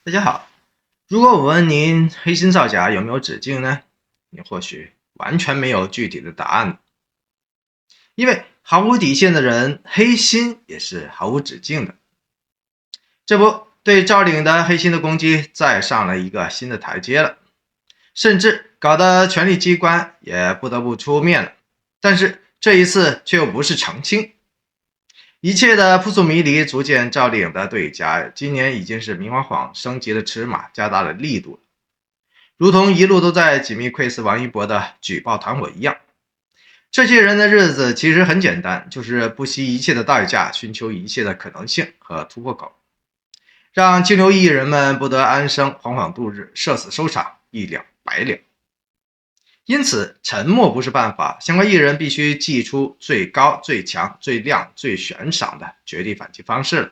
大家好，如果我问您黑心造假有没有止境呢？你或许完全没有具体的答案，因为毫无底线的人，黑心也是毫无止境的。这不，对赵领的黑心的攻击再上了一个新的台阶了，甚至搞得权力机关也不得不出面了。但是这一次却又不是澄清，一切的扑朔迷离逐渐赵丽颖的对家，今年已经是明晃晃升级了尺码，加大了力度了，如同一路都在紧密窥伺王一博的举报团伙一样。这些人的日子其实很简单，就是不惜一切的代价，寻求一切的可能性和突破口，让清流艺人们不得安生，惶惶度日，社死收场，一了百了。因此，沉默不是办法，相关艺人必须祭出最高、最强、最亮、最悬赏的绝地反击方式了。